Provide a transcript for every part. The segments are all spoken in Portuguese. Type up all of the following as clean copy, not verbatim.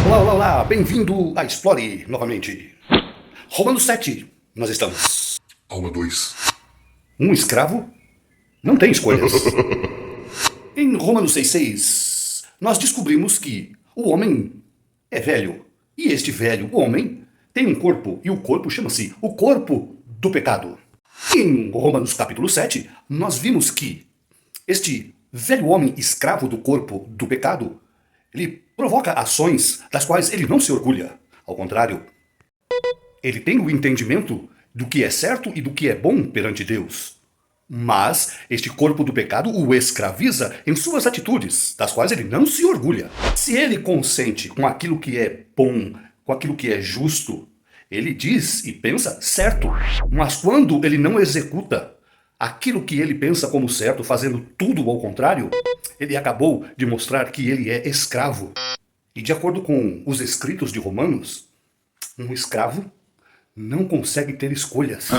Olá, olá, olá, bem-vindo a Explore novamente. Romanos 7, nós estamos. Alma 2. Um escravo não tem escolhas. Em Romanos 6,6, nós descobrimos que o homem é velho. E este velho homem tem um corpo, e o corpo chama-se o corpo do pecado. Em Romanos capítulo 7, nós vimos que este velho homem escravo do corpo do pecado, ele provoca ações das quais ele não se orgulha. Ao contrário, ele tem o entendimento do que é certo e do que é bom perante Deus. Mas este corpo do pecado o escraviza em suas atitudes, das quais ele não se orgulha. Se ele consente com aquilo que é bom, com aquilo que é justo, ele diz e pensa certo. Mas quando ele não executa aquilo que ele pensa como certo, fazendo tudo ao contrário, ele acabou de mostrar que ele é escravo. E de acordo com os escritos de Romanos, um escravo não consegue ter escolhas.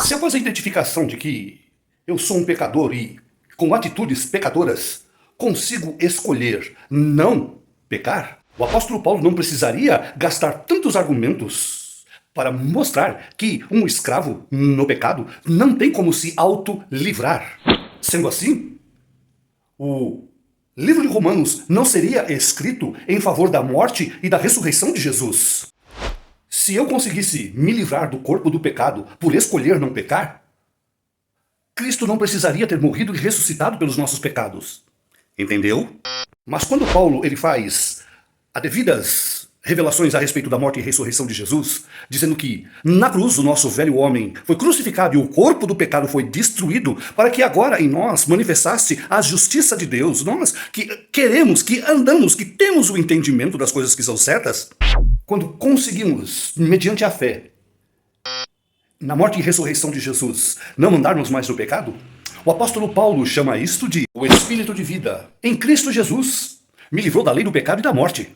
Se após a identificação de que eu sou um pecador e, com atitudes pecadoras, consigo escolher não pecar, o apóstolo Paulo não precisaria gastar tantos argumentos para mostrar que um escravo no pecado não tem como se auto-livrar. Sendo assim, o livro de Romanos não seria escrito em favor da morte e da ressurreição de Jesus. Se eu conseguisse me livrar do corpo do pecado por escolher não pecar, Cristo não precisaria ter morrido e ressuscitado pelos nossos pecados. Entendeu? Mas quando Paulo ele faz as devidas revelações a respeito da morte e ressurreição de Jesus, dizendo que na cruz o nosso velho homem foi crucificado e o corpo do pecado foi destruído para que agora em nós manifestasse a justiça de Deus, nós que queremos, que andamos, que temos o entendimento das coisas que são certas, quando conseguimos, mediante a fé, na morte e ressurreição de Jesus, não andarmos mais no pecado, o apóstolo Paulo chama isto de o Espírito de vida. Em Cristo Jesus, me livrou da lei do pecado e da morte.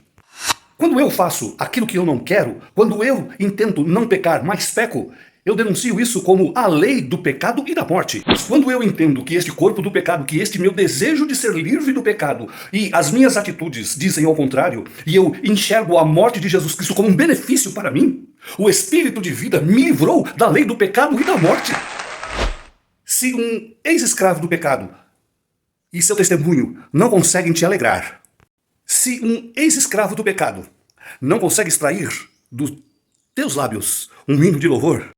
Quando eu faço aquilo que eu não quero, quando eu intento não pecar, mas peco, eu denuncio isso como a lei do pecado e da morte. Quando eu entendo que este corpo do pecado, que este meu desejo de ser livre do pecado e as minhas atitudes dizem ao contrário, e eu enxergo a morte de Jesus Cristo como um benefício para mim, o Espírito de vida me livrou da lei do pecado e da morte. Se um ex-escravo do pecado e seu testemunho não conseguem te alegrar, se um ex-escravo do pecado não consegue extrair dos teus lábios um hino de louvor,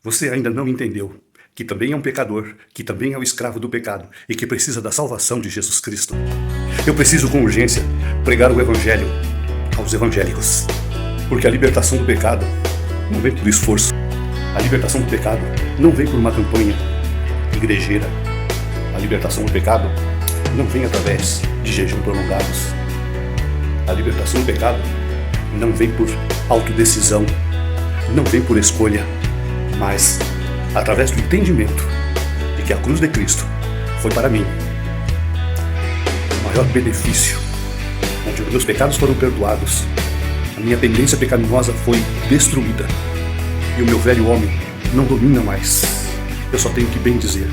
você ainda não entendeu que também é um pecador, que também é o escravo do pecado e que precisa da salvação de Jesus Cristo. Eu preciso com urgência pregar o evangelho aos evangélicos, porque a libertação do pecado não vem por esforço. A libertação do pecado não vem por uma campanha igrejeira. A libertação do pecado não vem através de jejum prolongados. A libertação do pecado não vem por autodecisão, não vem por escolha, mas através do entendimento de que a cruz de Cristo foi para mim o maior benefício, onde os meus pecados foram perdoados, a minha tendência pecaminosa foi destruída e o meu velho homem não domina mais. Eu só tenho que bendizer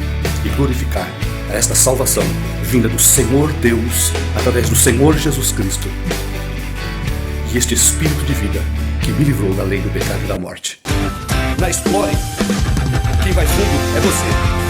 e glorificar esta salvação vinda do Senhor Deus através do Senhor Jesus Cristo e este Espírito de vida que me livrou da lei do pecado e da morte. Na Explore, quem vai fundo é você.